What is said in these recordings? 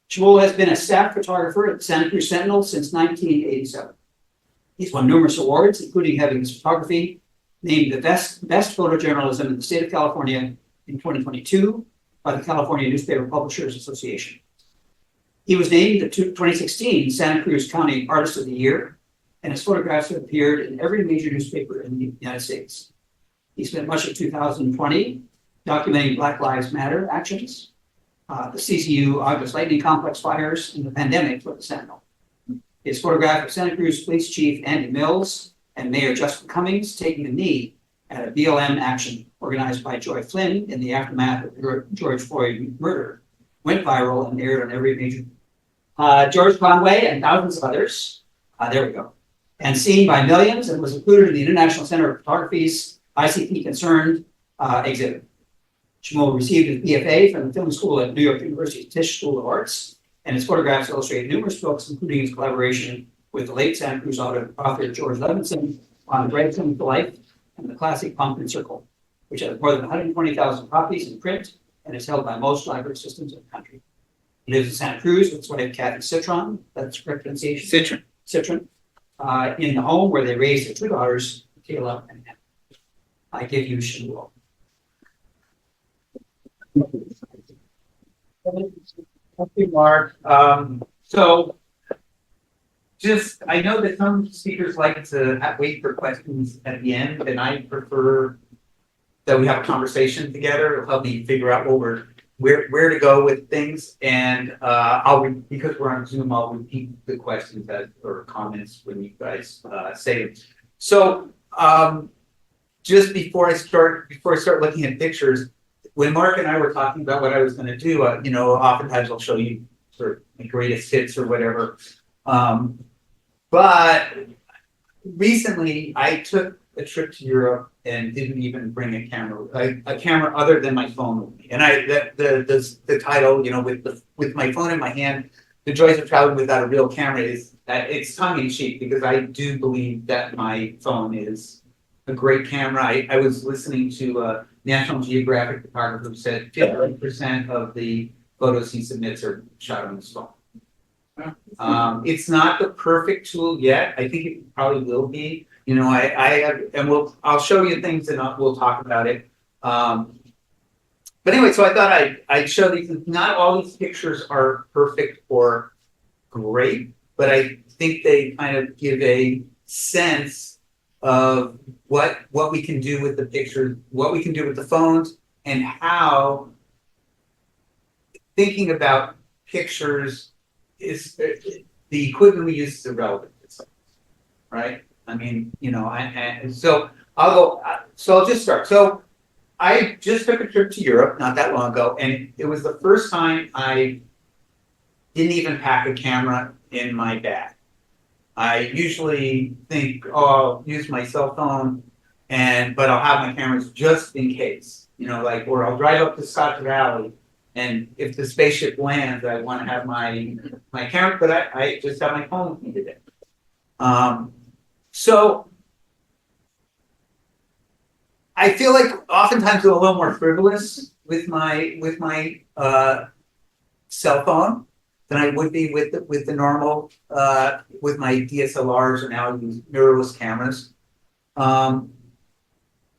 Shmuel has been a staff photographer at the Santa Cruz Sentinel since 1987. He's won numerous awards, including having his photography named the best photojournalism in the state of California in 2022 by the California Newspaper Publishers Association. He was named the 2016 Santa Cruz County Artist of the Year, and his photographs have appeared in every major newspaper in the United States. He spent much of 2020 documenting Black Lives Matter actions, the CZU August Lightning Complex fires, and the pandemic for the Sentinel. His photograph of Santa Cruz Police Chief Andy Mills and Mayor Justin Cummings taking a knee at a BLM action organized by Joy Flynn in the aftermath of the George Floyd murder went viral and aired on every major. George Conway and thousands of others, there we go, and seen by millions, and was included in the International Center of Photography's ICP Concerned exhibit. Shmuel received his BFA from the film school at New York University's Tisch School of Arts, and his photographs illustrate numerous books, including his collaboration with the late Santa Cruz author George Levenson on Gregson for Life and the classic Pumpkin Circle, which has more than 120,000 copies in print and is held by most library systems in the country. He lives in Santa Cruz with his wife Kathy Cytron, that's correct pronunciation. Cytron, in the home where they raised their two daughters, Kayla and Hannah. I give you Shmuel. Thank you, Mark. So just, I know that some speakers like to wait for questions at the end, and I prefer that we have a conversation together. It'll help me figure out what where to go with things. And because we're on Zoom, I'll repeat the questions or comments when you guys say them. So just before I start looking at pictures, when Mark and I were talking about what I was going to do, oftentimes I'll show you sort of my greatest hits or whatever. But recently I took a trip to Europe and didn't even bring a camera other than my phone with me. And the title, with my phone in my hand, the joys of traveling without a real camera is that it's tongue in cheek, because I do believe that my phone is a great camera. I was listening to National Geographic photographer who said 50% of the photos he submits are shot on his phone. It's not the perfect tool yet. I think it probably will be. I'll show you things and we'll talk about it. But anyway, so I thought I'd show these. Not all these pictures are perfect or great, but I think they kind of give a sense of what we can do with the pictures, what we can do with the phones, and how thinking about pictures is the equipment we use is irrelevant, right? I mean, so I'll just start. So I just took a trip to Europe not that long ago, and it was the first time I didn't even pack a camera in my bag. I usually think, I'll use my cell phone, but I'll have my cameras just in case, or I'll drive up to Scotch Valley, and if the spaceship lands, I want to have my camera, but I just have my phone with me today. So I feel like oftentimes I'm a little more frivolous with my cell phone than I would be with the normal with my DSLRs, or now I use mirrorless cameras. And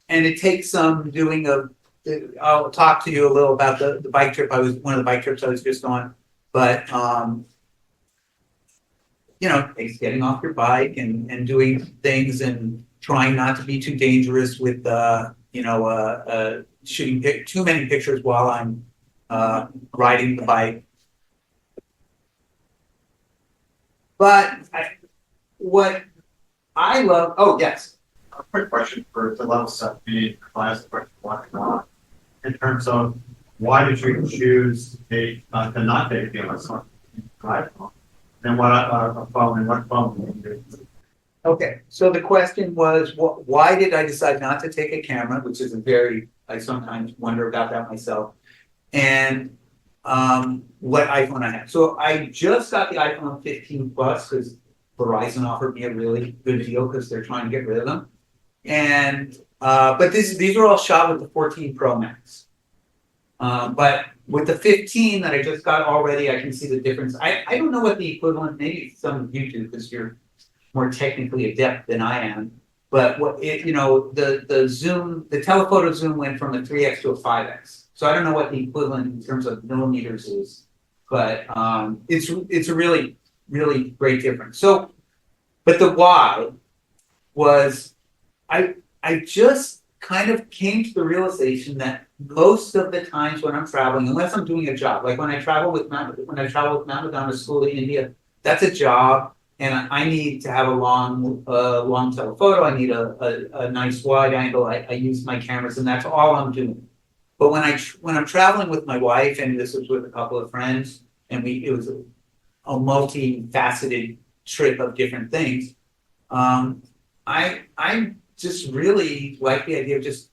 it takes some doing of. I'll talk to you a little about the bike trip. One of the bike trips I was just on, but it's getting off your bike and doing things and trying not to be too dangerous with shooting too many pictures while I'm riding the bike. But what I love, yes. A quick question for the level set the class question in terms of why did you choose to not take a DSLR iPhone, and what phone did you do? Okay, so the question was, why did I decide not to take a camera, which is I sometimes wonder about that myself, and what iPhone I have. So I just got the iPhone 15 Plus because Verizon offered me a really good deal because they're trying to get rid of them. And but these are all shot with the 14 Pro Max. But with the 15 that I just got already, I can see the difference. I don't know what the equivalent, maybe some of you do, because you're more technically adept than I am. But what it, you know, the zoom, the telephoto zoom went from a 3x to a 5x. So I don't know what the equivalent in terms of millimeters is, but it's a really, really great difference. So, but the why was I just kind of came to the realization that most of the times when I'm traveling, unless I'm doing a job, like when I travel with Mount Madonna School to India, that's a job. And I need to have a long telephoto. I need a nice wide angle. I use my cameras, and that's all I'm doing. But when I'm traveling with my wife, and this was with a couple of friends, and it was a multifaceted trip of different things. I just really like the idea of just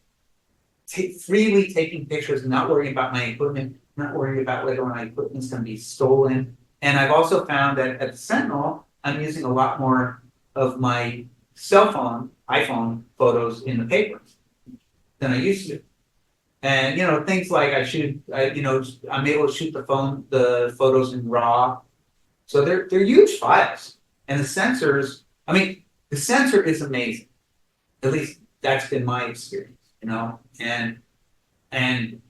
freely taking pictures, and not worrying about my equipment, not worrying about whether my equipment's going to be stolen. And I've also found that at the Sentinel, I'm using a lot more of my cell phone, iPhone photos in the paper than I used to. And, you know, things like I'm able to shoot the photos in RAW. So they're huge files. And the sensors, I mean, the sensor is amazing. At least that's been my experience, you know? And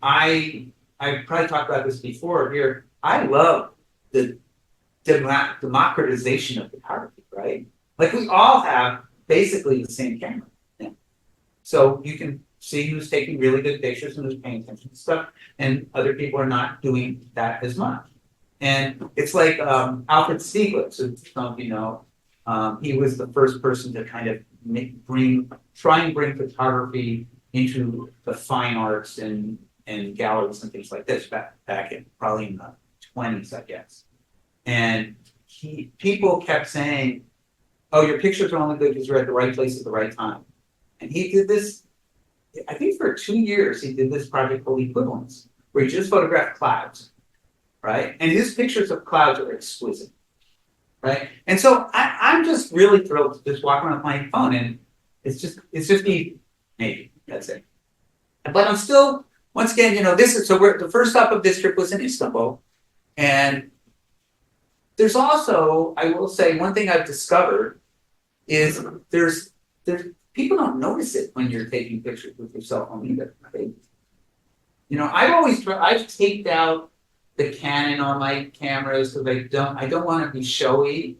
I've probably talked about this before here. I love the democratization of photography, right? Like we all have basically the same camera. Yeah. So you can see who's taking really good pictures and who's paying attention to stuff, and other people are not doing that as much. And it's like Alfred Stieglitz, who some of you know, he was the first person to kind of try and bring photography into the fine arts and galleries and things like this back in probably in the 20s, I guess. And people kept saying, "Oh, your pictures are only good because you're at the right place at the right time." And he did this, I think for 2 years, he did this project called Equivalence, where he just photographed clouds, right? And his pictures of clouds are exquisite, right? And so I'm just really thrilled to just walk around with my phone, and it's just me, maybe, that's it. But I'm still, once again, you know, the first stop of this trip was in Istanbul, and there's also, I will say, one thing I've discovered is there's people don't notice it when you're taking pictures with your cell phone either, right? You know, I've taped out the Canon on my cameras because I don't want to be showy,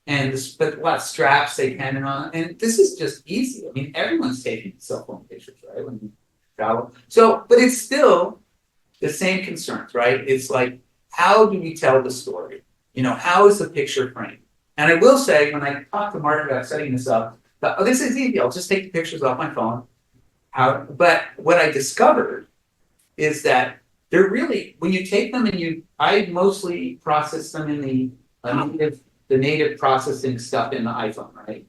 and but what straps they Canon on, and this is just easy. I mean, everyone's taking cell phone pictures, right? When you travel. So, but it's still the same concerns, right? It's like, how do we tell the story? You know, how is the picture framed? And I will say, when I talked to Mark about setting this up, this is easy. I'll just take the pictures off my phone. But what I discovered is that they're really, when you take them I mostly process them in the native processing stuff in the iPhone, right?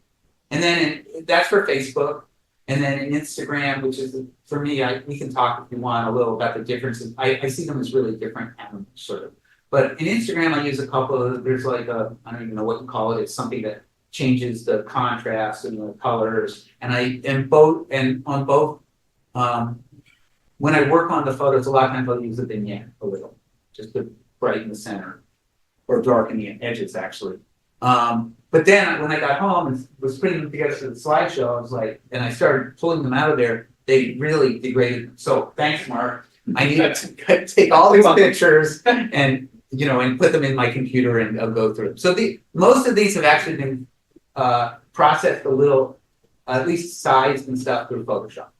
And then that's for Facebook. And then in Instagram, which is, for me, we can talk if you want a little about the differences. I see them as really different animals, sort of. But in Instagram, I use a couple of, there's like I don't even know what to call it. It's something that changes the contrast and the colors. And on both, when I work on the photos, a lot of times I'll use a vignette a little, just to brighten the center or darken the edges, actually. But then when I got home and was putting them together for the slideshow, I was like, and I started pulling them out of there, they really degraded. So thanks, Mark. I needed to take all these pictures and put them in my computer and I'll go through them. So most of these have actually been processed a little, at least sized and stuff through Photoshop.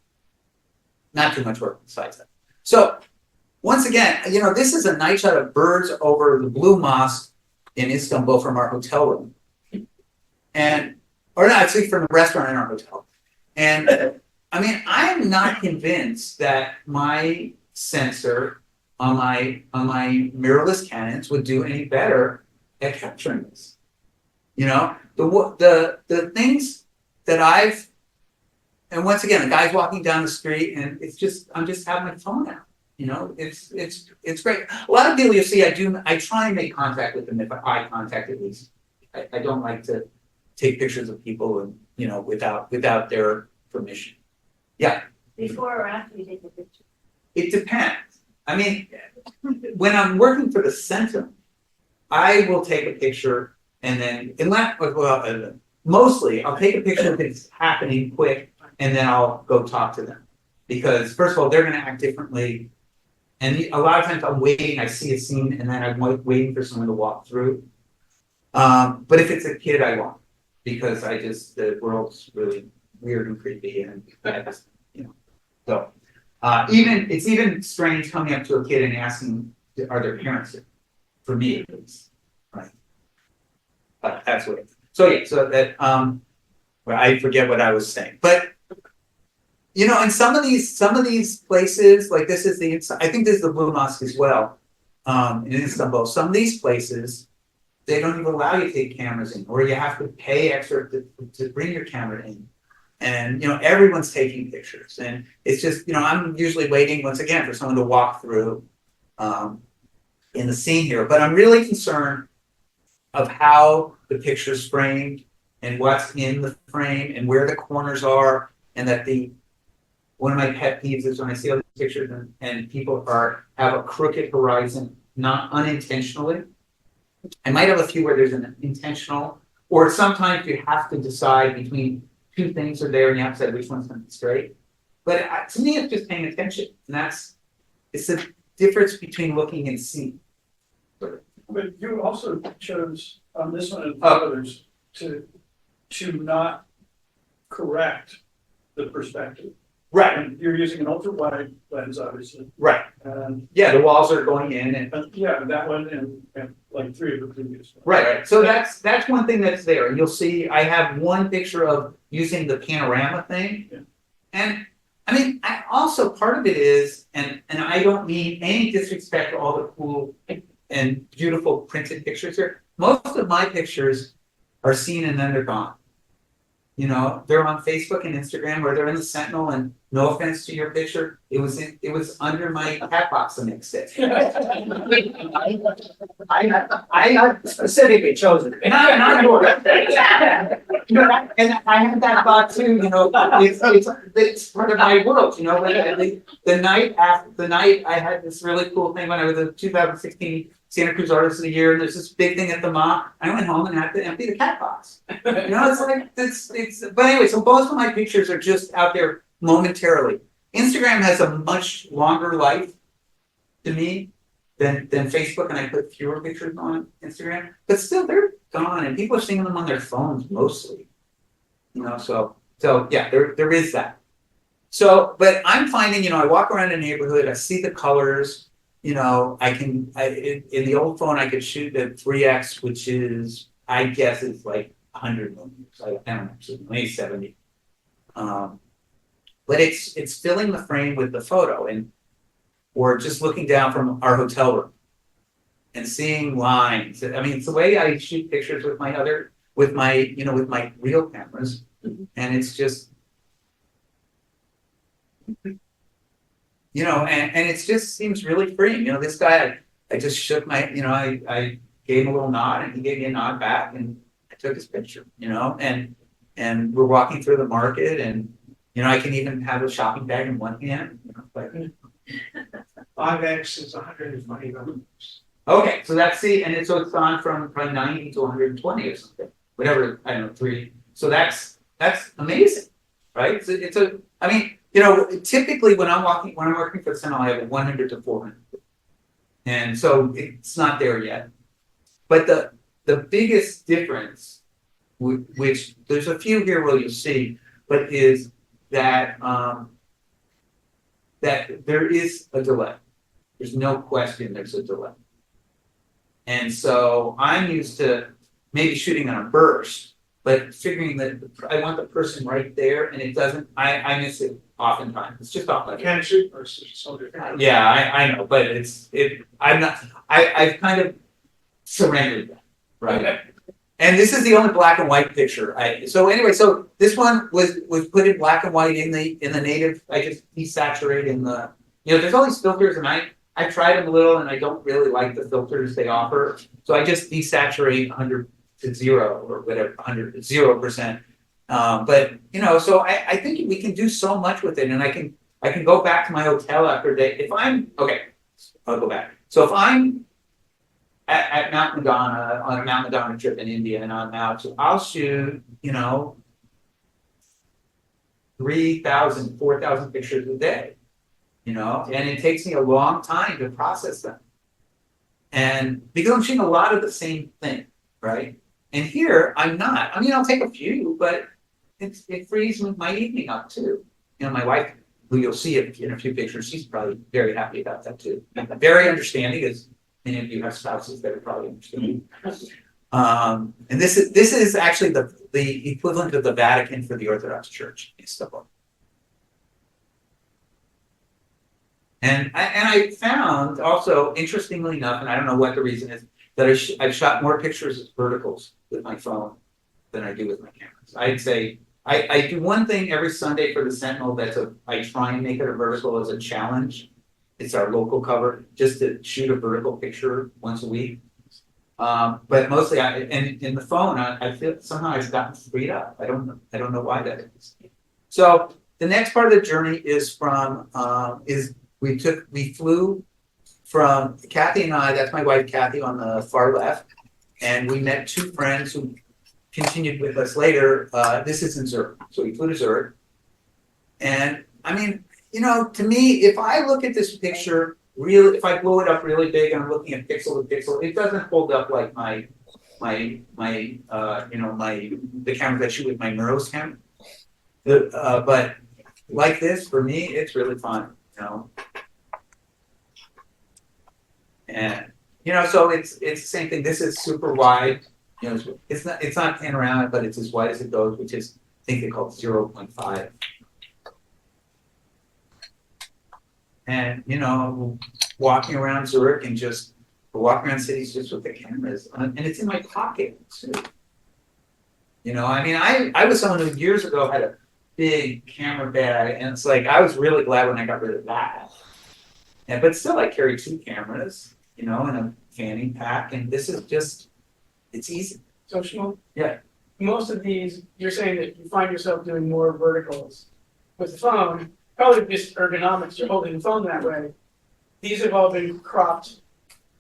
Not too much work with size stuff. So once again, this is a night shot of birds over the Blue Mosque in Istanbul from our hotel room. Or no, actually from the restaurant in our hotel. And I mean, I am not convinced that my sensor on my mirrorless Canons would do any better at capturing this. The things that and once again, a guy's walking down the street and I'm just having my phone out. It's great. A lot of people you see, I try and make contact with them, if eye contact at least. I don't like to take pictures of people and without their permission. Yeah. Before or after you take the picture? It depends. I mean, when I'm working for the Sentinel, I will take a picture and then, mostly I'll take a picture if it's happening quick and then I'll go talk to them. Because first of all, they're going to act differently. And a lot of times I'm waiting, I see a scene and then I'm waiting for someone to walk through. But if it's a kid, I won't. Because the world's really weird and creepy and I just, so. It's even strange coming up to a kid and asking, are their parents here? For me, at least, right? But that's what. So yeah, so that well, I forget what I was saying, but in some of these places, like this is I think this is the Blue Mosque as well, in Istanbul. Some of these places, they don't even allow you to take cameras in, or you have to pay extra to bring your camera in. And, everyone's taking pictures and it's just, I'm usually waiting once again for someone to walk through in the scene here, but I'm really concerned of how the picture's framed and what's in the frame and where the corners are. And that one of my pet peeves is when I see all these pictures and people have a crooked horizon, not unintentionally. I might have a few where there's an intentional, or sometimes you have to decide between two things are there and you have to decide which one's going to be straight. But to me, it's just paying attention. And it's the difference between looking and seeing. But you also chose on this one and others to not correct the perspective. Right. And you're using an ultra wide lens, obviously. Right. And yeah, the walls are going in and that one and like three of the previous ones. Right. So that's one thing that's there. And you'll see I have one picture of using the panorama thing. Yeah. And I mean, also part of it is, and I don't mean any disrespect to all the cool and beautiful printed pictures here. Most of my pictures are seen and then they're gone. They're on Facebook and Instagram, or they're in the Sentinel. And no offense to your picture, it was under my cat box the next day. I specifically chose it. Not yours. And I had that thought too. It's part of my world. The night I had this really cool thing when I was the 2016 Santa Cruz Artist of the Year, and there's this big thing at the mall. I went home and had to empty the cat box. It's like it's. But anyway, so both of my pictures are just out there momentarily. Instagram has a much longer life to me than Facebook, and I put fewer pictures on Instagram. But still, they're gone, and people are seeing them on their phones mostly. So yeah, there is that. So, but I'm finding, I walk around a neighborhood, I see the colors. In the old phone, I could shoot at 3x, which is, I guess, it's like 100 millimeters. I don't know, so maybe 70. But it's filling the frame with the photo, or just looking down from our hotel room and seeing lines. I mean, it's the way I shoot pictures with my real cameras, and it's just. And it just seems really freeing. This guy, I just shook my, I gave him a little nod and he gave me a nod back and I took his picture, and we're walking through the market and, I can even have a shopping bag in one hand, but. 5x is 120 millimeters. Okay, so and so it's gone from 90 to 120 or something, whatever, I don't know, 3. So that's amazing, right? Typically when I'm working for the Sentinel, I have a 100 to 400. And so it's not there yet. But the biggest difference, which there's a few here where you'll see, but is that that there is a delay. There's no question there's a delay. And so I'm used to maybe shooting on a burst, but figuring that I want the person right there, and it doesn't. I miss it oftentimes. It's just off. I can't shoot bursts. So yeah, I know, but I'm not. I've kind of surrendered that, right? Okay. And this is the only black and white picture. So this one was put in black and white in the native. I just desaturate in the. There's all these filters, and I tried them a little, and I don't really like the filters they offer. So I just desaturate 100 to 0 or whatever, 100 to 0%. But so I think we can do so much with it, and I can go back to my hotel after a day. If I'm okay, I'll go back. So if I'm at Mount Madonna, on a Mount Madonna trip in India and I'm out, so I'll shoot, 3,000, 4,000 pictures a day, and it takes me a long time to process them. And because I'm shooting a lot of the same thing, right? And here I'm not. I mean, I'll take a few, but it frees my evening up too. My wife, who you'll see in a few pictures, she's probably very happy about that too. And very understanding, as many of you have spouses that are probably understanding. And this is actually the equivalent of the Vatican for the Orthodox Church in Istanbul. And I found also, interestingly enough, and I don't know what the reason is, that I've shot more pictures as verticals with my phone than I do with my cameras. I'd say I do one thing every Sunday for the Sentinel I try and make it a vertical as a challenge. It's our local cover, just to shoot a vertical picture once a week. But mostly, in the phone, I feel somehow I've gotten freed up. I don't know why that is. So the next part of the journey is we flew from Kathy and I. That's my wife Kathy on the far left, and we met two friends who continued with us later. This is in Zurich, so we flew to Zurich, and I mean, to me, if I look at this picture, if I blow it up really big and I'm looking at pixel to pixel, it doesn't hold up like the camera that I shoot with my Neuros camera. But like this, for me, it's really fun, And so it's the same thing. This is super wide. It's not panoramic, but it's as wide as it goes, which is I think they call it 0.5. And walking around Zurich and just walking around cities just with the cameras, and it's in my pocket too. I mean, I was someone who years ago had a big camera bag, and it's like I was really glad when I got rid of that. But still, I carry two cameras, in a fanny pack, and this is just it's easy. So Shmuel, Yeah. most of these, you're saying that you find yourself doing more verticals with the phone. Probably just ergonomics, you're holding the phone that way. These have all been cropped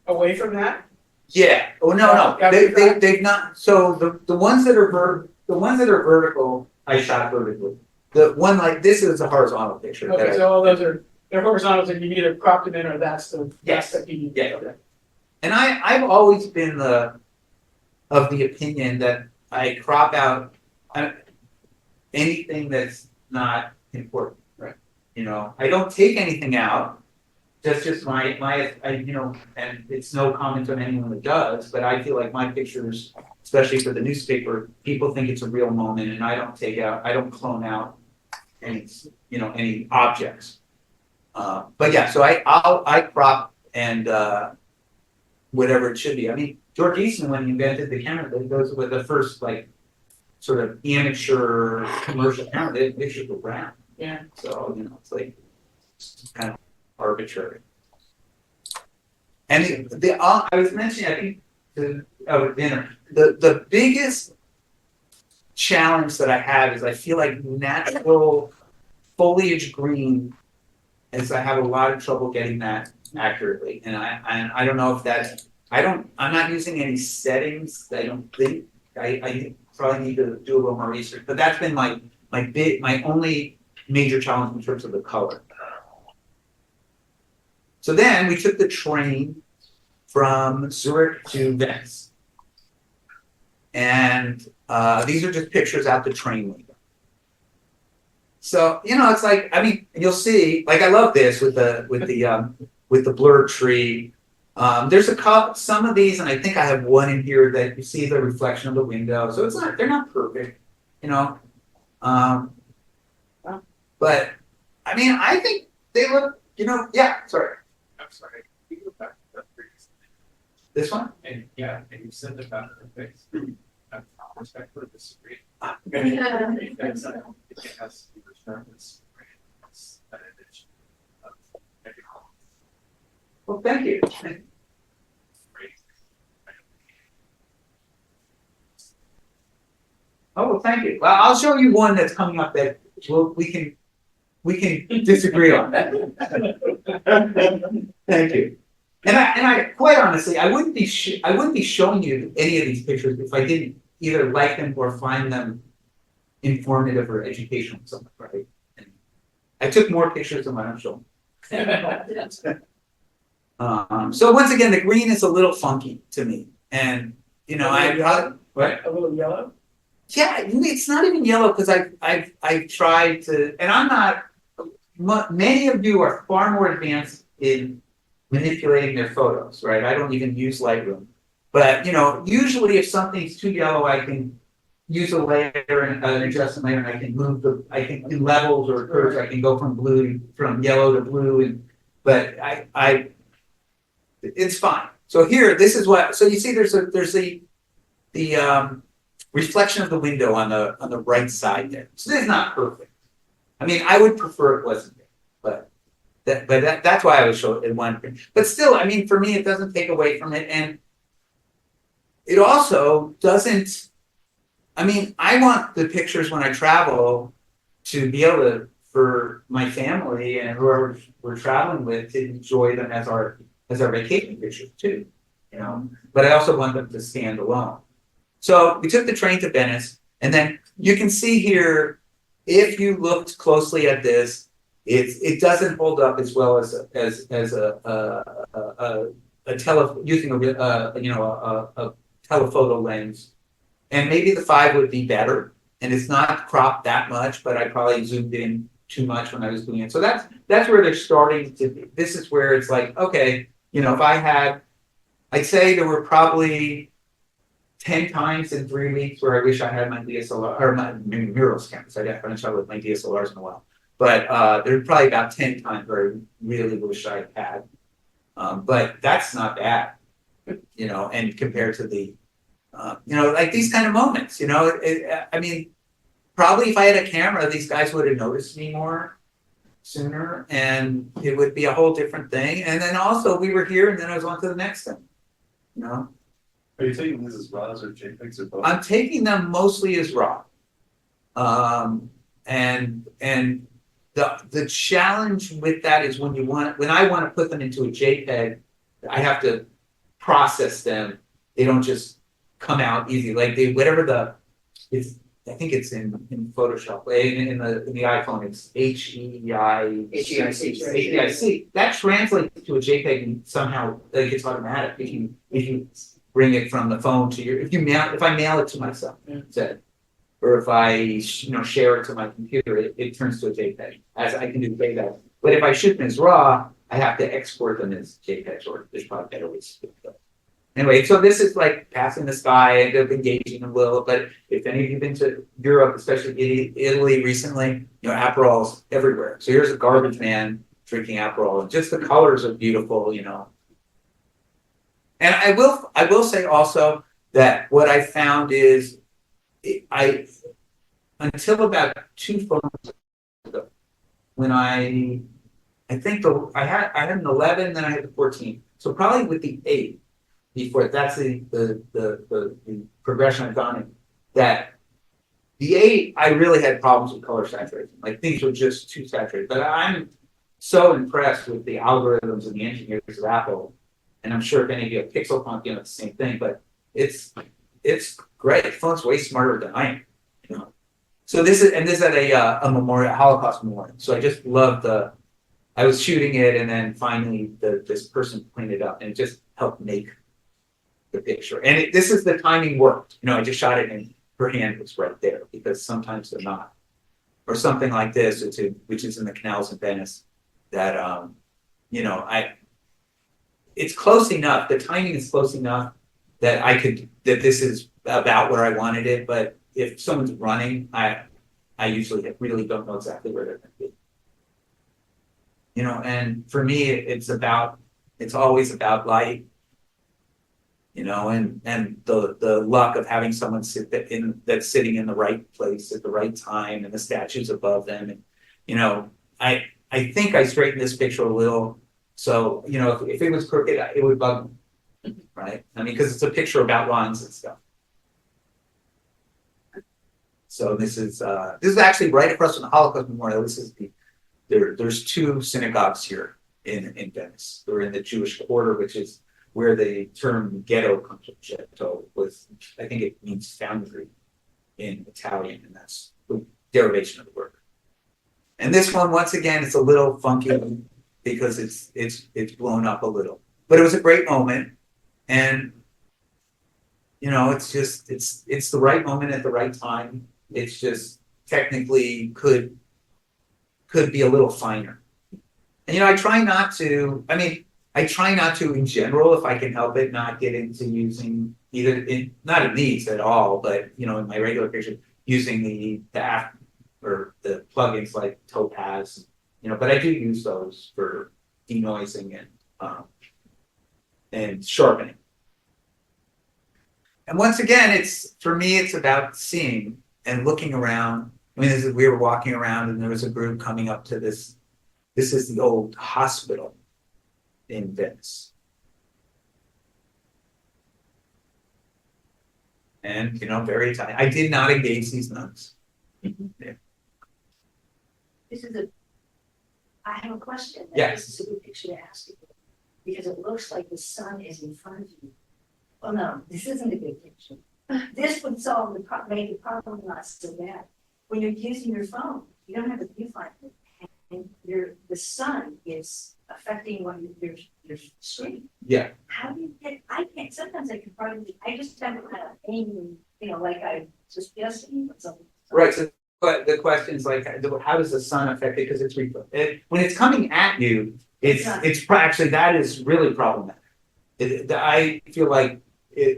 away from that. Yeah. Oh no. They've not. So the ones that are vertical, I shot vertically. The one like this is a horizontal picture. Okay, so all those they're horizontals, and you either cropped them in, or that's the Yes. that you need. Yeah. And I've always been of the opinion that I crop out anything that's not important. Right. I don't take anything out. That's just my and it's no comment on anyone that does, but I feel like my pictures, especially for the newspaper, people think it's a real moment, and I don't clone out any objects. But yeah, so I crop and whatever it should be. I mean, George Easton, when he invented the camera, those were the first sort of amateur commercial camera. They pictures were round. Yeah. So it's like kind of arbitrary. And I was mentioning, I think, over dinner, the biggest challenge that I have is I feel like natural foliage green, is I have a lot of trouble getting that accurately. And I don't know if that's, I'm not using any settings. I don't think, I probably need to do a little more research, but that's been my only major challenge in terms of the color. So then we took the train from Zurich to Venice. And these are just pictures out the train window. So, it's like, I mean, you'll see, like I love this with the blurred tree. There's some of these, and I think I have one in here that you see the reflection of the window. So they're not perfect, but I mean, I think they look, yeah, sorry. I'm sorry. Can you go back to that previous thing? This one? And you said about the face. I respectfully disagree. Because it has to be returned as an image of every home. Well, thank you. Oh, well, thank you. Well, I'll show you one that's coming up that we can we can disagree on that. Thank you. And I quite honestly, I wouldn't be showing you any of these pictures if I didn't either like them or find them informative or educational, something, right? And I took more pictures than what I'm showing. So once again, the green is a little funky to me, and you know, what? A little yellow? Yeah, it's not even yellow because I've tried to, and I'm not. Many of you are far more advanced in manipulating their photos, right? I don't even use Lightroom, but you know, usually if something's too yellow, I can use a layer and an adjustment layer, and I can move I can do levels or curves. I can go from yellow to blue, but it's fine. So here, this is what. So you see, there's the reflection of the window on the right side there. So this is not perfect. I mean, I would prefer it wasn't there, but that's why I would show it in one print. But still, I mean, for me, it doesn't take away from it, and it also doesn't. I mean, I want the pictures when I travel to be able to, for my family and whoever we're traveling with, to enjoy them as our vacation pictures too, you know. But I also want them to stand alone. So we took the train to Venice, and then you can see here, if you looked closely at this, it doesn't hold up as well as using a telephoto lens. And maybe the 5 would be better, and it's not cropped that much, but I probably zoomed in too much when I was doing it. So that's where they're starting to be. This is where it's like, okay, you know, if I'd say there were probably 10 times in 3 weeks where I wish I had my DSLR or my mirrorless cameras. I haven't shot with my DSLRs in a while, but there's probably about 10 times where I really wish I had. But that's not bad, you know, and compared to the you know, like these kind of moments, you know, I mean, probably if I had a camera, these guys would have noticed me more sooner, and it would be a whole different thing. And then also we were here, and then I was on to the next thing, you know. Are you taking these as RAWs or JPEGs or both? I'm taking them mostly as RAW. And the challenge with that is when I want to put them into a JPEG, I have to process them. They don't just come out easy. Like I think it's in Photoshop. In the iPhone, it's HEIC. That translates to a JPEG and somehow like it's automatic. If you bring it from the phone to if I mail it to myself, instead, or if I share it to my computer, it turns to a JPEG. As I can do JPEG. But if I shoot them as RAW, I have to export them as JPEGs, or there's probably better ways to do it. Anyway, so this is like passing the sky and engaging a little. But if any of you've been to Europe, especially Italy recently, you know, Aperol's everywhere. So here's a garbage man drinking Aperol, and just the colors are beautiful, you know. And I will say also that what I found is until about 2 phones ago, when I think I had an 11, then I had the 14. So probably with the 8. Before that's the progression I've gone in. That the 8, I really had problems with color saturation. Like things were just too saturated. But I'm so impressed with the algorithms and the engineers of Apple. And I'm sure if any of you have PixelPunk, you know, it's the same thing. But it's great. The phone's way smarter than I am. You know. So this is at a memorial, Holocaust memorial. So I just love I was shooting it, and then finally this person cleaned it up, and it just helped make the picture. And this is the timing worked. You know, I just shot it and her hand was right there, because sometimes they're not. Or something like this, which is in the canals in Venice, that you know, it's close enough, the timing is close enough that this is about where I wanted it. But if someone's running, I usually really don't know exactly where they're gonna be. You know, and for me it's always about light. You know, and the luck of having someone that's sitting in the right place at the right time, and the statues above them. And you know, I think I straightened this picture a little, so you know, if it was crooked, it would bug me, right? I mean, because it's a picture about lawns and stuff. So this is actually right across from the Holocaust Memorial. This is there's two synagogues here in Venice. They're in the Jewish Quarter, which is where the term ghetto comes from. Ghetto was, I think it means foundry in Italian, and that's the derivation of the word. And this one, once again, it's a little funky because it's blown up a little. But it was a great moment, and you know, it's the right moment at the right time. It's just technically could be a little finer. And you know, I try not to in general, if I can help it, not get into using not in these at all, but you know, in my regular picture, using the app or the plugins like Topaz, you know, but I do use those for denoising and sharpening. And once again, for me, it's about seeing and looking around. I mean, we were walking around and there was a group coming up to this. This is the old hospital in Venice. And, you know, very Italian. I did not engage these nuns. Yeah. I have a question. Yes. This is a good picture to ask you, because it looks like the sun is in front of you. Well, no, this isn't a good picture. This would solve make the problem not so bad. When you're using your phone, you don't have a viewfinder, and the sun is affecting your screen. Yeah. How do you get? I can't. Sometimes I can probably. I just have kind of aim, you know, like I just yesterday or something. Right. So, but the question is like, how does the sun affect it? Because when it's coming at you, actually that is really problematic. I feel like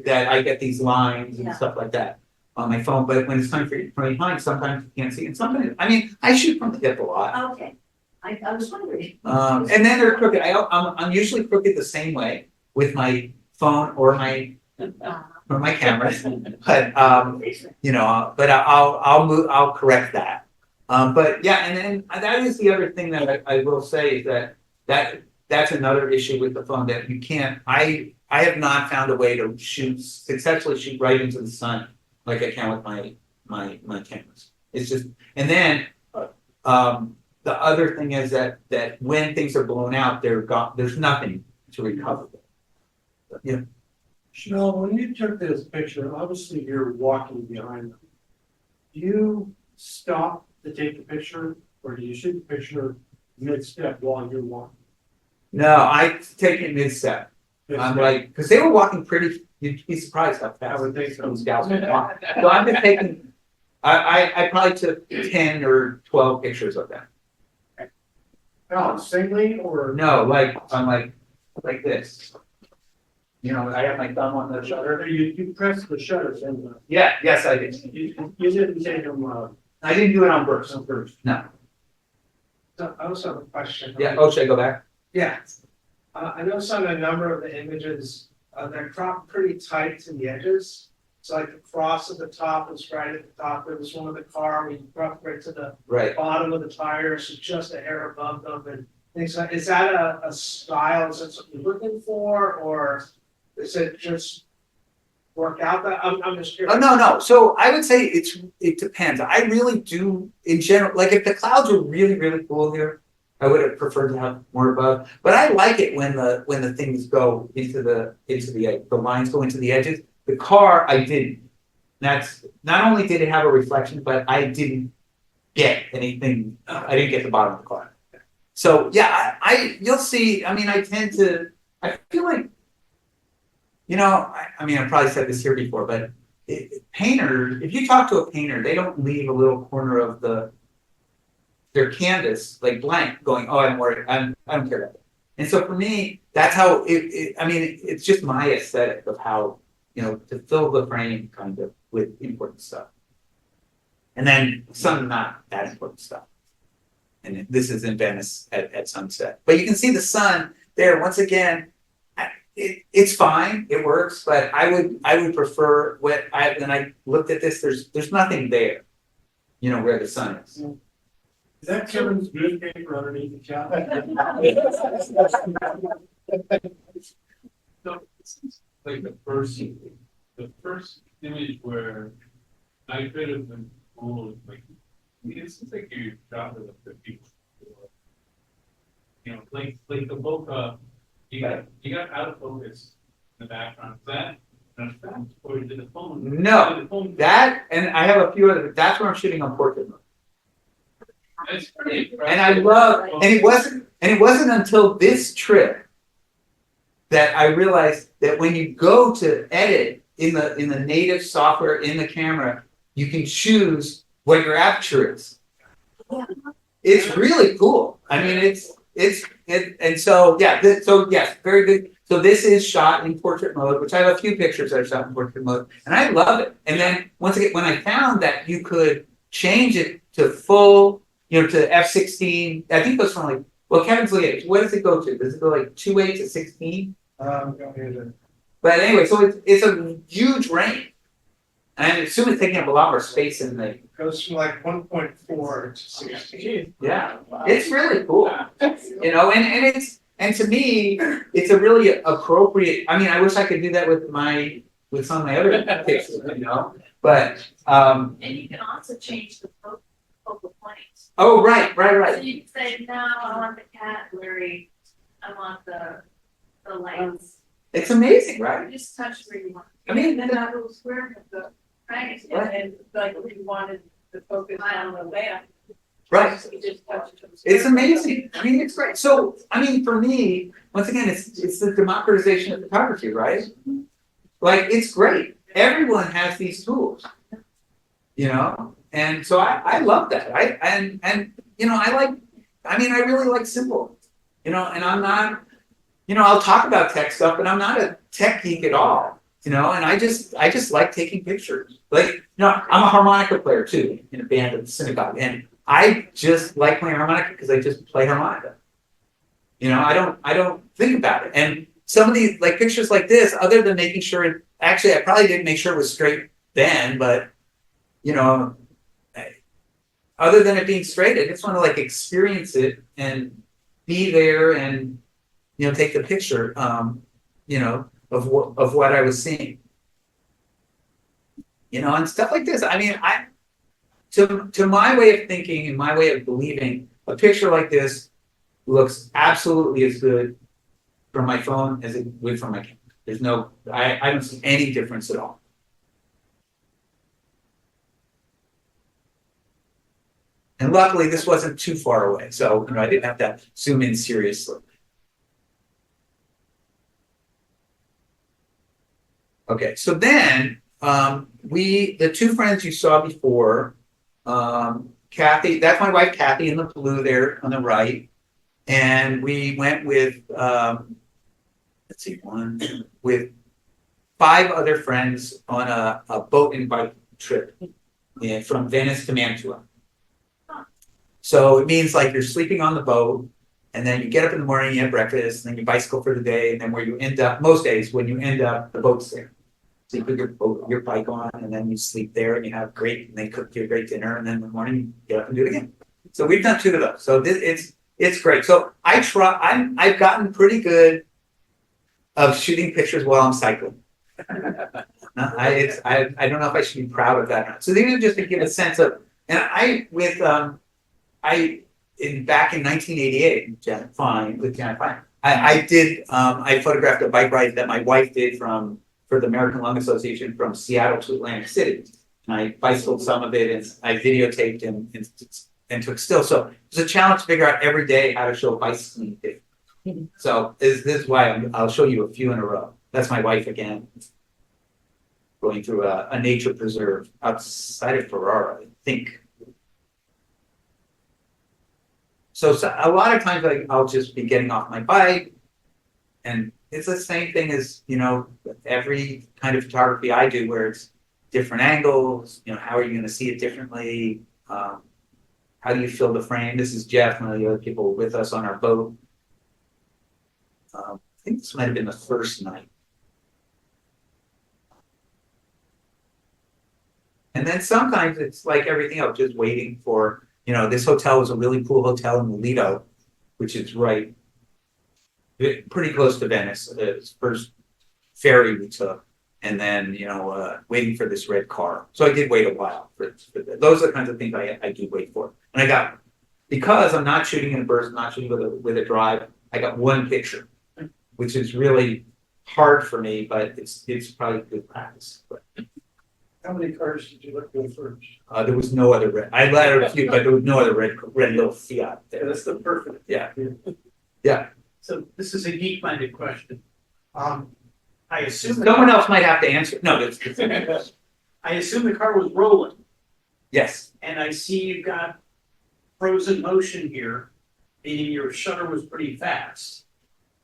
that I get these lines and stuff like that on my phone, but when it's coming from behind, sometimes you can't see. And sometimes, I mean, I shoot from the hip a lot. Okay. I was wondering. And then they're crooked. I'm usually crooked the same way with my phone or my camera, but you know, but I'll correct that. But yeah, and then that is the other thing that I will say is that's another issue with the phone that you can't. I have not found a way to successfully shoot right into the sun like I can with my cameras. It's just, and then the other thing is that when things are blown out, there's nothing to recover. Yeah. Shmuel, when you took this picture, obviously you're walking behind them. Do you stop to take the picture, or do you shoot the picture mid-step while you're walking? No, I take it mid-step. I'm like, because they were walking you'd be surprised how fast I would think so. those gals were walking. So I've been taking, I probably took 10 or 12 pictures of them. Oh, singly or? No, I'm like this. You know, I have my thumb on the shutter. You press the shutter, and Yeah, yes, I did. you didn't take them I didn't do it on burst. first. No. So I also have a question. Yeah, oh, should I go back? Yeah. I noticed on a number of the images, they're cropped pretty tight to the edges. So like the cross at the top is right at the top. There was one with the car where you cropped right to the Right. bottom of the tires, so just a hair above them and things like. Is that a style? Is that something you're looking for, or is it just work out? That I'm just curious. Oh, no. So I would say it depends. I really do in general, like if the clouds were really, really cool here, I would have preferred to have more above. But I like it when the things go into the lines go into the edges. The car, I didn't. That's not only did it have a reflection, but I didn't get anything. I didn't get the bottom of the car. So yeah, you'll see. I mean, I feel like, you know, I mean, I probably said this here before, but painters, if you talk to a painter, they don't leave a little corner of their canvas like blank, going, "Oh, I'm worried. I don't care about it." And so for me, that's how I mean, it's just my aesthetic of how, you know, to fill the frame kind of with important stuff, and then some not that important stuff. And this is in Venice at sunset, but you can see the sun there once again. It's fine, it works, but I would prefer when I looked at this, there's nothing there, you know, where the sun is. Is that Kevin's newspaper underneath the cap? So this is like the first image where I could have been told, like, it seems like you shot with the people. know, like the Boca, you got out of focus in the background. Is that an effect or did the phone? No, did the phone- that, and I have a few other, that's where I'm shooting on portrait mode. It's pretty impressive. And I love, and it wasn't until this trip that I realized that when you go to edit in the native software in the camera, you can choose what your aperture is. It's really cool. I mean, and so, yeah, so yes, very good. So this is shot in portrait mode, which I have a few pictures that are shot in portrait mode, and I love it. And then once again, when I found that you could change it to full, to f16, I think it goes from like, well, Kevin's looking at, what does it go to? Does it go like 2.8 to 16? But anyway, so it's a huge range. And I assume it's taking up a lot more space in the, Goes from like 1.4 to 16. yeah, it's really cool. And to me, it's a really appropriate, I mean, I wish I could do that with some of my other pictures, but, And you can also change the focal points. oh, right. So you can say, no, I want the cat blurry, I want the lights. It's amazing, right? You just touch where you want. I mean, And then that little square with the, right, and like if you wanted to focus on the lamp. Right. You just touch it. It's amazing. I mean, it's great. So, I mean, for me, once again, it's the democratization of photography, right? Like, it's great. Everyone has these tools, and so I love that. I really like simple, and I'm not, I'll talk about tech stuff, but I'm not a tech geek at all, and I just like taking pictures. Like, I'm a harmonica player too in a band at the synagogue, and I just like playing harmonica because I just play harmonica. I don't think about it. And some of these like pictures like this, other than making sure actually I probably didn't make sure it was straight then, but other than it being straight, I just want to like experience it and be there and take the picture of what I was seeing. And stuff like this. I mean, to my way of thinking and my way of believing, a picture like this looks absolutely as good from my phone as it would from my camera. There's no, I don't see any difference at all. And luckily, this wasn't too far away, so I didn't have to zoom in seriously. Okay, so then the two friends you saw before. Kathy, that's my wife Kathy in the blue there on the right. And we went with with 5 other friends on a boat and bike trip from Venice to Mantua. So it means like you're sleeping on the boat, and then you get up in the morning, you have breakfast, and then you bicycle for the day, and then where you end up, most days when you end up, the boat's there. So you put your bike on, and then you sleep there, and and they cook you a great dinner, and then in the morning you get up and do it again. So we've done 2 of those. So it's great. So I've gotten pretty good of shooting pictures while I'm cycling. I don't know if I should be proud of that or not. So these are just to give a sense of, and back in 1988, I photographed a bike ride that my wife did for the American Lung Association from Seattle to Atlantic City. And I bicycled some of it, and I videotaped and took still. So it's a challenge to figure out every day how to show a bicycling video. So this is why I'll show you a few in a row. That's my wife again, going through a nature preserve outside of Ferrara, I think. So a lot of times I'll just be getting off my bike, and it's the same thing as, every kind of photography I do, where it's different angles, how are you going to see it differently? How do you fill the frame? This is Jeff, one of the other people with us on our boat. I think this might have been the first night. And then sometimes it's like everything else, just waiting for, this hotel was a really cool hotel in Lido, which is right pretty close to Venice. It's first ferry we took, and then waiting for this red car. So I did wait a while for those are the kinds of things I do wait for. And I got because I'm not shooting in a burst, not shooting with a drive, I got one picture, which is really hard for me, but it's probably good practice. But, How many cars did you let go first? there was no other red. I let out a few, but there was no other red little Fiat there. That's the perfect. Yeah. So this is a geek-minded question. I assume. Someone else might have to answer. No, I assume the car was rolling, yes. and I see you've got frozen motion here, meaning your shutter was pretty fast.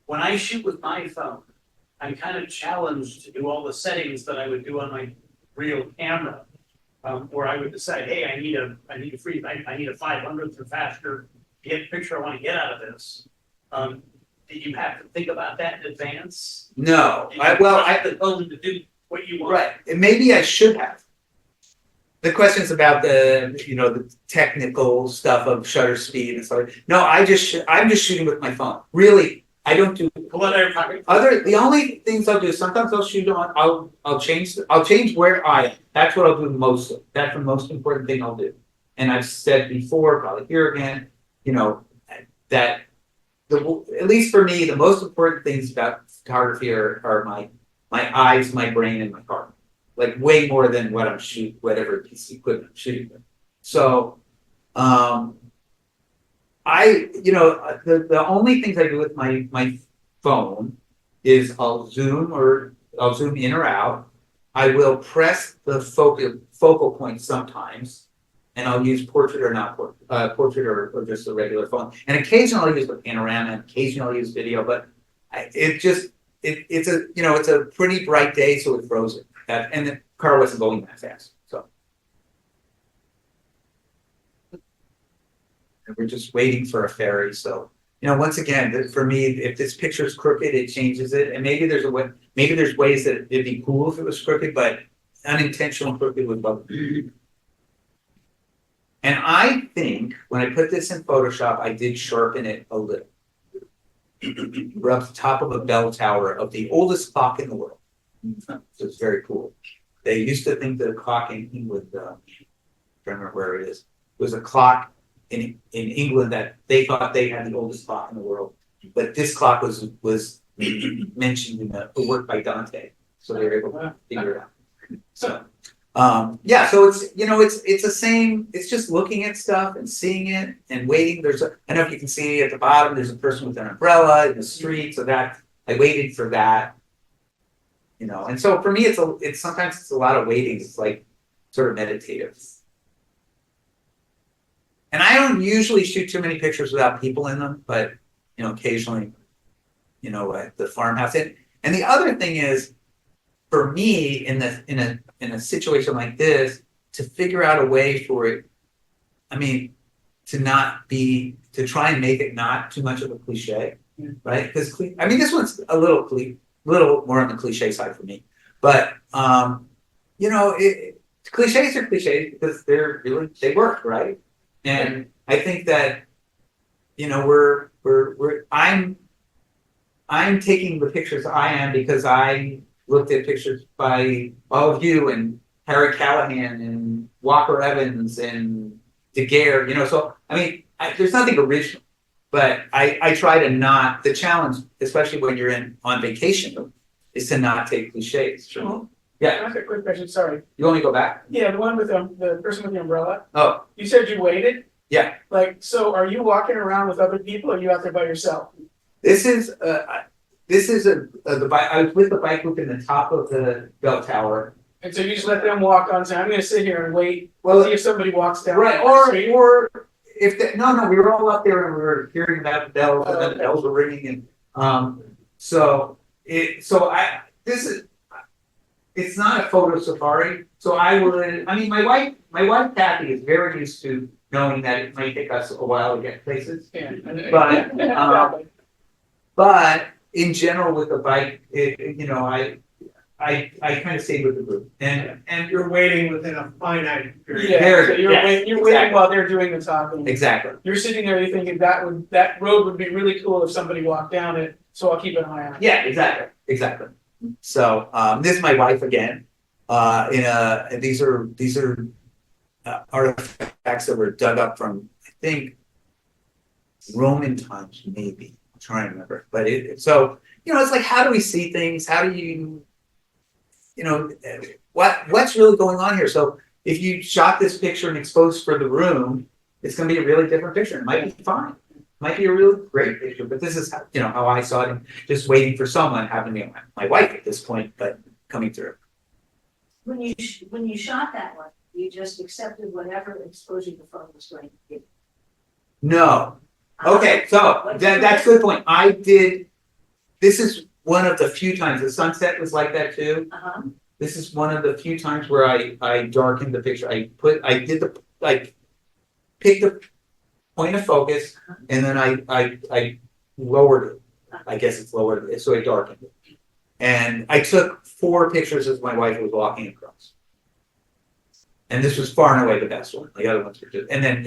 When I shoot with my phone, I'm kind of challenged to do all the settings that I would do on my real camera, where I would decide, hey, I need a 500th or faster to get the picture I want to get out of this. Did you have to think about that in advance? No. Did you I trust the phone to do what you want? right. And maybe I should have. The question's about the technical stuff of shutter speed and stuff. No, I'm just shooting with my phone. Really, I don't do the only things I'll do is sometimes I'll shoot on. I'll change where I am. That's what I'll do most of. That's the most important thing I'll do. And I've said before, probably here again, that at least for me, the most important things about photography are my eyes, my brain, and my heart. Like way more than what I'm shooting, whatever piece of equipment I'm shooting with. So, the only things I do with my phone is I'll zoom in or out. I will press the focal point sometimes, and I'll use portrait or not portrait or just a regular phone. And occasionally I'll use the panorama, and occasionally I'll use video, but it's a pretty bright day, so it froze it. And the car wasn't going that fast, so. And we're just waiting for a ferry, so, once again, for me, if this picture is crooked, it changes it, and maybe there's ways that it'd be cool if it was crooked, but unintentional crooked would bug me. And I think when I put this in Photoshop, I did sharpen it a little. We're up the top of a bell tower of the oldest clock in the world. So it's very cool. They used to think that a clock in England, I don't remember where it is, was a clock in England that they thought they had the oldest clock in the world. But this clock was mentioned in a work by Dante, so they were able to figure it out. So so it's the same. It's just looking at stuff and seeing it and waiting. I don't know if you can see at the bottom. There's a person with an umbrella in the street, so that I waited for that. And so for me, it's sometimes a lot of waiting. It's like sort of meditative. And I don't usually shoot too many pictures without people in them, but occasionally, at the farmhouse. And the other thing is, for me, in a situation like this, to figure out a way for it, to try and make it not too much of a cliche, right? Because this one's a little more on the cliche side for me, but cliches are cliches because they work, right? And I think that I'm taking the pictures I am because I looked at pictures by all of you and Harry Callahan and Walker Evans and Daguerre, so there's nothing original. But I try to not, the challenge, especially when you're on vacation, is to not take cliches. Sure. Yeah. Can I ask a quick question? Sorry. You want me to go back? Yeah, the one with the person with the umbrella. Oh. You said you waited? Yeah. So are you walking around with other people or are you out there by yourself? This is the bike. I was with the bike group in the top of the bell tower. And so you just let them walk on, say, I'm going to sit here and wait, see if somebody walks down. Right, or if we were all up there and we were hearing about the bells, and then the bells were ringing, and it's not a photo safari. So my wife Kathy is very used to knowing that it might take us a while to get places. Yeah. But in general with the bike, I kind of stayed with the group, and You're waiting within a finite period. Yeah, so you're waiting while they're doing the talking. Exactly. You're sitting there, you're thinking that road would be really cool if somebody walked down it, so I'll keep an eye on it. Yeah, exactly. So this is my wife again. These are artifacts that were dug up from, I think, Roman times, maybe. I'm trying to remember. But so, it's like, how do we see things? How do you, what's really going on here? So if you shot this picture and exposed for the room, it's going to be a really different picture. It might be fine. It might be a really great picture, but this is how I saw it. Just waiting for someone, happened to be my wife at this point, but coming through. When you shot that one, you just accepted whatever exposure the phone was going to give. No. Okay, so that's a good point. I did. This is one of the few times the sunset was like that too. This is one of the few times where I darkened the picture. I picked the point of focus and then I lowered it. I guess it's lowered, so I darkened it. And I took 4 pictures as my wife was walking across. And this was far and away the best one. The other ones were just, and then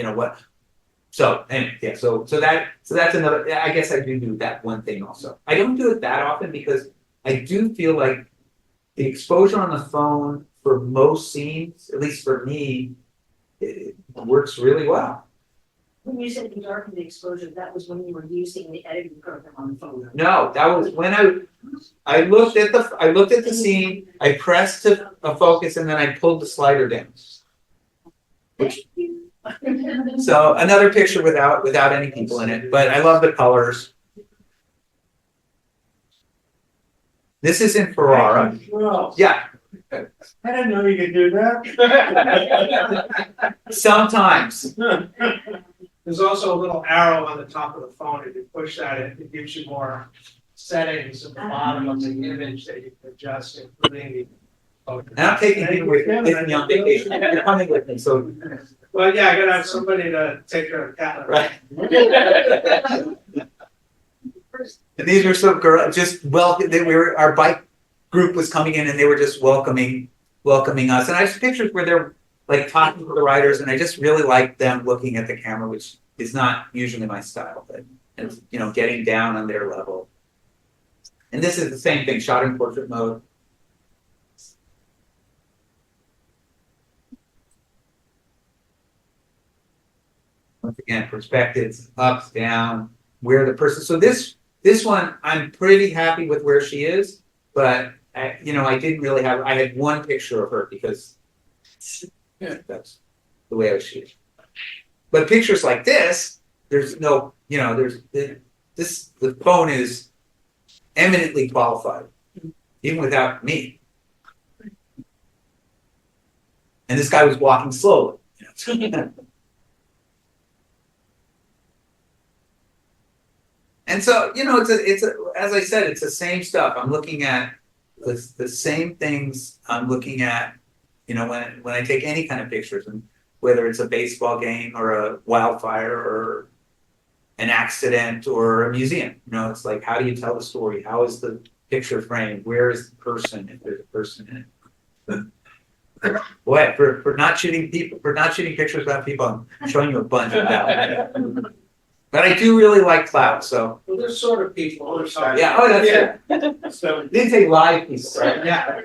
so anyway, yeah, so that's another. I guess I do that one thing also. I don't do it that often because I do feel like the exposure on the phone for most scenes, at least for me, it works really well. When you said you darkened the exposure, that was when you were using the editing program on the phone. No, that was when I looked at the scene, I pressed to a focus, and then I pulled the slider down. Thank you. So another picture without any people in it, but I love the colors. This is in Ferrara. Well, Yeah, I didn't know you could do that. sometimes. There's also a little arrow on the top of the phone. If you push that, it gives you more settings at the bottom of the image that you can adjust, including the. And I'm taking you with me on vacation. You're coming with me, so. Well, yeah, I gotta have somebody to take care of Kathy. Right. And these were some girls, our bike group was coming in and they were just welcoming us. And I have pictures where they're like talking to the riders, and I just really like them looking at the camera, which is not usually my style, but getting down on their level. And this is the same thing, shot in portrait mode. Once again, perspectives, up, down, where the person. So this one, I'm pretty happy with where she is, but I didn't really have. I had one picture of her because that's the way I was shooting. But pictures like this, there's no, the phone is eminently qualified, even without me. And this guy was walking slowly. And so, it's as I said, it's the same stuff. I'm looking at the same things I'm looking at, when I take any kind of pictures, and whether it's a baseball game or a wildfire or an accident or a museum, it's like, how do you tell the story? How is the picture framed? Where is the person, if there's a person in it? Boy, for not shooting pictures about people, I'm showing you a bunch of that. But I do really like clouds, so. Well, there's sort of people. Yeah, that's it. So, Didn't say live people, right? yeah.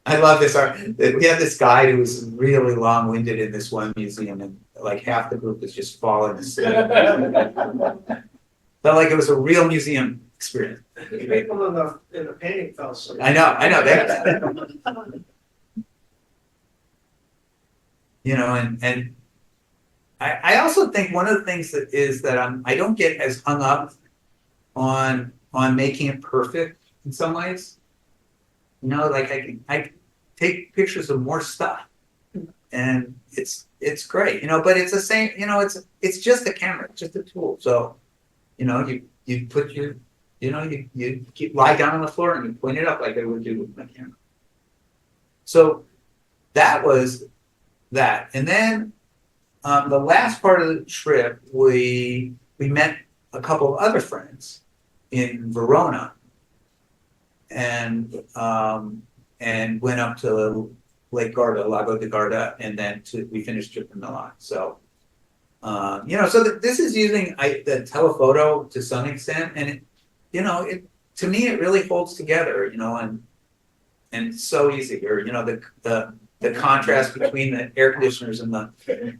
I love this art. We had this guy who was really long-winded in this one museum, and like half the group was just falling asleep. Felt like it was a real museum experience. People in the painting fell asleep. I know. And I also think one of the things that I don't get as hung up on making it perfect in some ways. Like I take pictures of more stuff, and it's great, but it's the same, it's just a camera, it's just a tool. So, you put your, you lie down on the floor and you point it up like I would do with my camera. So that was that, and then. The last part of the trip, we met a couple of other friends in Verona, and went up to Lake Garda, Lago di Garda, and then we finished trip in Milan. So, this is using the telephoto to some extent, and to me it really holds together, and it's so easy here. The contrast between the air conditioners and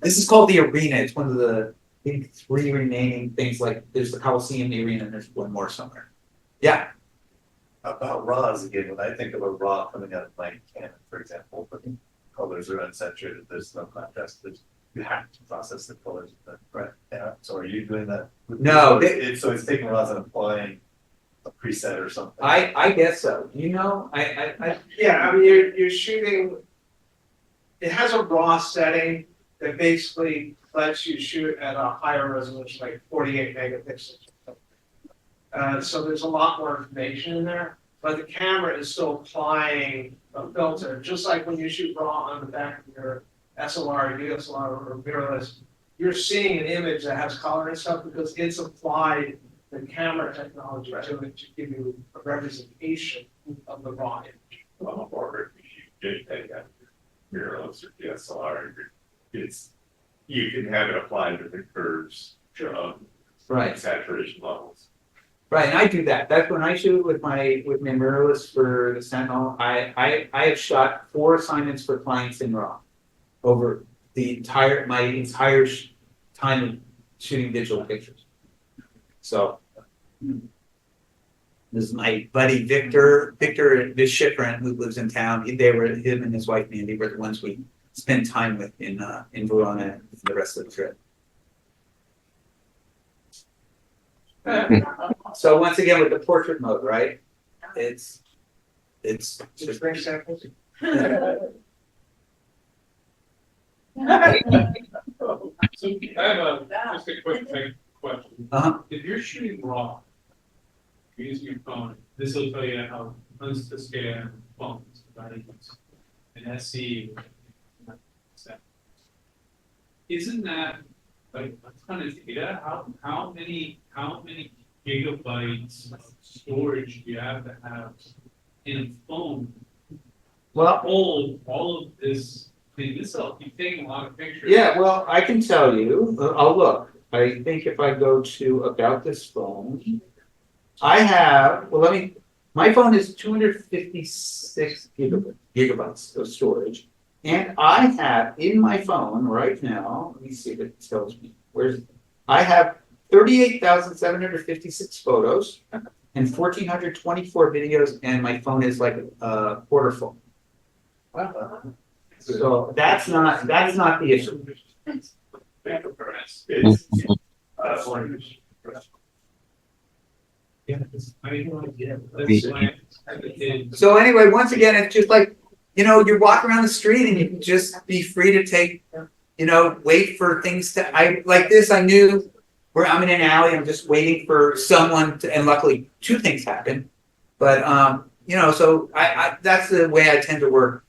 this is called the Arena. It's one of the think 3 remaining things, like there's the Coliseum, the arena, and there's one more somewhere. Yeah, About RAWs again, when I think of a RAW coming out of my Canon, for example, but colors are unsaturated, there's no contrast, you have to process the colors. Right. Yeah, so are you doing that? No, So it's taking RAWs and applying a preset or something? I guess so. You know, I Yeah, I mean, you're shooting, it has a raw setting that basically lets you shoot at a higher resolution, like 48 megapixels. So there's a lot more information in there, but the camera is still applying a filter, just like when you shoot raw on the back of your SLR, DSLR, or mirrorless, you're seeing an image that has color and stuff because it's applied the camera technology to it to give you a representation of the raw image. Or if you JPEG at mirrorless or DSLR, you can have it applied to the curves of right. saturation levels. Right, and I do that. That's when I shoot with my mirrorless for the Sentinel. I have shot 4 assignments for clients in RAW over my entire time of shooting digital pictures. So this is my buddy Victor, this shipper who lives in town. Him and his wife Mandy were the ones we spent time with in Verona for the rest of the trip. So once again with the portrait mode, right? It's Just bring samples. So I have just a quick question. If you're shooting raw, you're using your phone, this will tell you how to scan phones, right? An SC. Isn't that like a ton of data? How many gigabytes of storage do you have to have in a phone? well. All of this. I mean, this will keep taking a lot of pictures. Yeah, well, I can tell you. I'll look. I think if I go to about this phone, I have. Well, my phone is 256 gigabytes of storage, and I have in my phone right now. Let me see if it tells me. I have 38,756 photos and 1,424 videos, and my phone is like a quarter full. Wow. So that's not the issue. So anyway, once again, it's just like, you're walking around the street and you can just be free to take, wait for things to, like this, I knew where I'm in an alley, I'm just waiting for someone to, and luckily 2 things happened. But, so I that's the way I tend to work.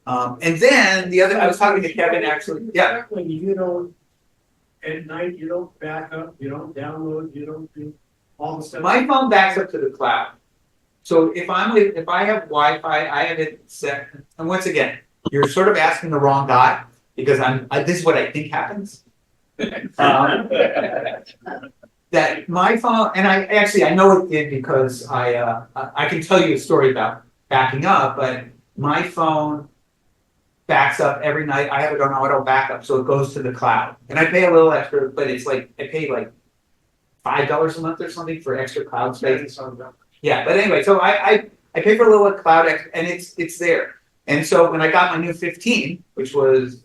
And then I was talking to Kevin actually, yeah. When you don't, at night, you don't back up, you don't download, you don't do all the stuff. My phone backs up to the cloud. So if I have Wi-Fi, I have it set. And once again, you're sort of asking the wrong guy because this is what I think happens. That my phone, and I know it did because I can tell you a story about backing up, but my phone backs up every night. I have it on auto backup, so it goes to the cloud. And I pay a little extra, but it's like I pay like $5 a month or something for extra cloud space. Yeah, but anyway, so I pay for a little cloud and it's there. And so when I got my new 15, which was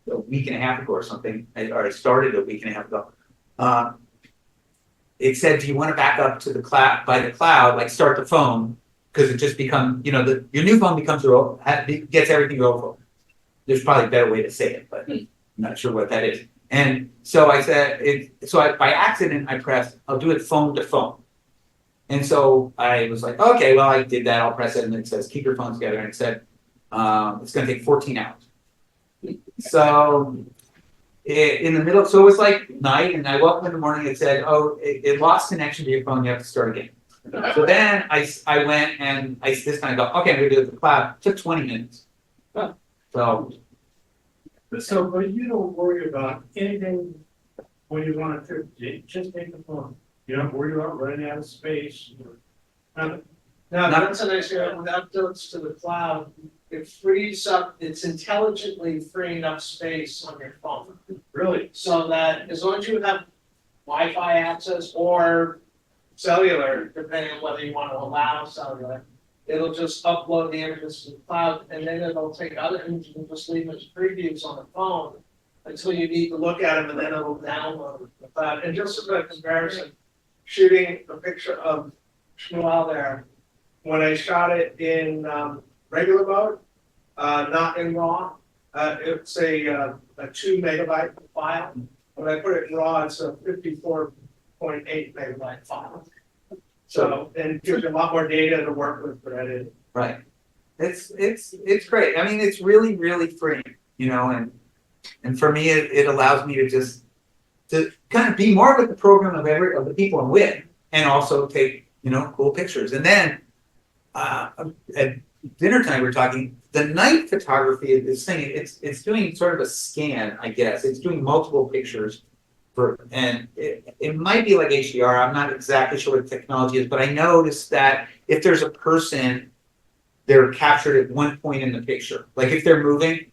a week and a half ago or something, I started a week and a half ago. It said, "Do you want to back up to the cloud by the cloud? Like start the phone because it just becomes, your new phone becomes gets everything your old phone." There's probably a better way to say it, but I'm not sure what that is. And so I said, by accident, I pressed, "I'll do it phone to phone." And so I was like, okay, well, I did that. I'll press it, and it says, "Keep your phones together." And it said, it's going to take 14 hours. So in the middle, so it was like night, and I woke up in the morning. It said, "Oh, it lost connection to your phone. You have to start again." So then I went and this time I go, okay, I'm going to do it with the cloud. It took 20 minutes. So, but you don't worry about anything when you want to just take the phone. You don't worry about running out of space. Now, that's a nice thing, when that goes to the cloud, it frees up, it's intelligently freeing up space on your phone. Really? So that as long as you have Wi-Fi access or cellular, depending on whether you want to allow cellular, it'll just upload the images to the cloud, and then it'll take other images and just leave them as previews on the phone until you need to look at them, and then it'll download the cloud. And just as a comparison, shooting a picture of Shmuel there, when I shot it in regular mode, not in RAW, it's a 2 megabyte file. When I put it in RAW, it's a 54.8 megabyte file. So, and it gives you a lot more data to work with for editing. Right. It's great. I mean, it's really, really free, you know, and for me, it allows me to kind of be more with the program of the people I'm with, and also take, you know, cool pictures. And then at dinner time, we were talking, the night photography of this thing, it's doing sort of a scan, I guess. It's doing multiple pictures and it might be like HDR. I'm not exactly sure what the technology is, but I noticed that if there's a person, they're captured at one point in the picture. Like if they're moving,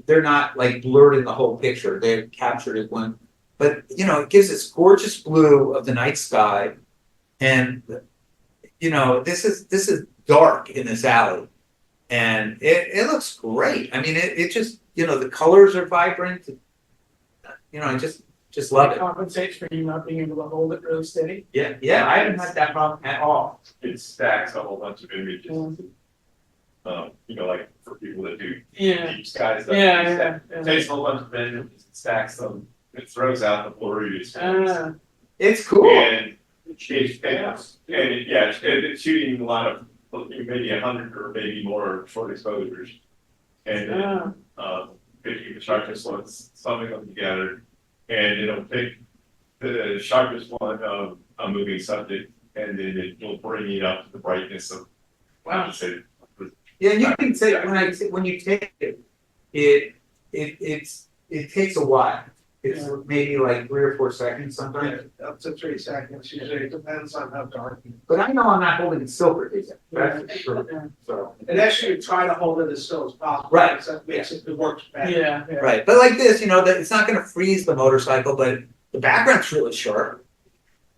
they're not like blurred in the whole picture. They're captured at one. But you know, it gives this gorgeous blue of the night sky, and you know, this is dark in this alley, and it looks great. I mean, it just, you know, the colors are vibrant. You know, I just love it. Compensates for you not being able to hold it really steady. Yeah, I haven't had that problem at all. It stacks a whole bunch of images. You know, like for people that do deep sky stuff. It takes a whole bunch of images, it stacks them, it throws out the blurry. It's cool. And it's shooting a lot of maybe 100 or maybe more short exposures. And then if you can sharpness ones, something them together, and it'll pick the sharpest one of a moving subject, and then it will bring it up to the brightness of Yeah, and you can say when you take it, it takes a while. It's maybe like 3 or 4 seconds sometimes. Yeah, up to 3 seconds. Usually it depends on how dark. But I know I'm not holding it silver. That's for sure. So. And actually, try to hold it as still as possible. Right. That makes it works better. Yeah. Right. But like this, you know, that it's not going to freeze the motorcycle, but the background's really sharp.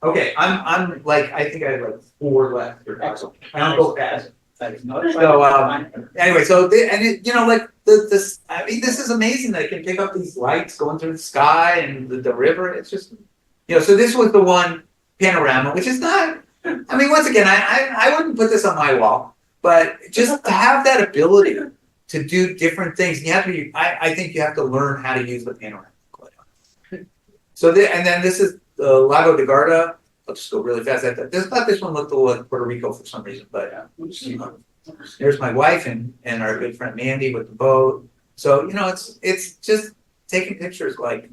Okay, I'm like, I think I have like 4 left. Excellent. I don't go fast. So anyway, you know, like this, I mean, this is amazing that it can pick up these lights going through the sky and the river. It's just, you know, so this was the one panorama, which is not, I mean, once again, I wouldn't put this on my wall, but just to have that ability to do different things, you have to, I think you have to learn how to use the panorama. So and then this is the Lago de Garda. I'll just go really fast. I thought this one looked a little like Puerto Rico for some reason, but there's my wife and our good friend Mandy with the boat. So, you know, it's just taking pictures like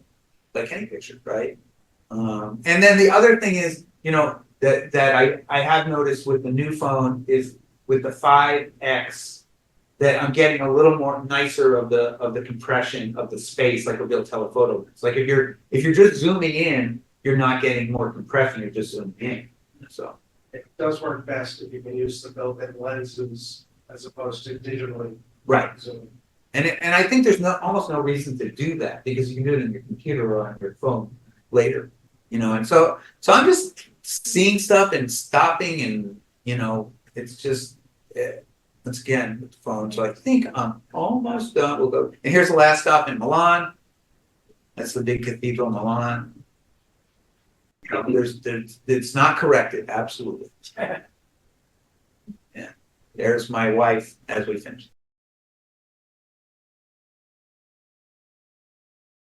any picture, right? And then the other thing is, you know, that I have noticed with the new phone is with the 5X that I'm getting a little more nicer of the compression of the space, like a real telephoto. It's like if you're just zooming in, you're not getting more compression, you're just zooming in. So it does work best if you can use the built-in lenses as opposed to digitally. Right. Zooming. And I think there's almost no reason to do that because you can do it on your computer or on your phone later, you know. And so I'm just seeing stuff and stopping, and you know, it's just once again with the phone. So I think I'm almost done. We'll go. And here's the last stop in Milan. That's the big cathedral in Milan. You know, it's not corrected, absolutely. Yeah. There's my wife as we finish.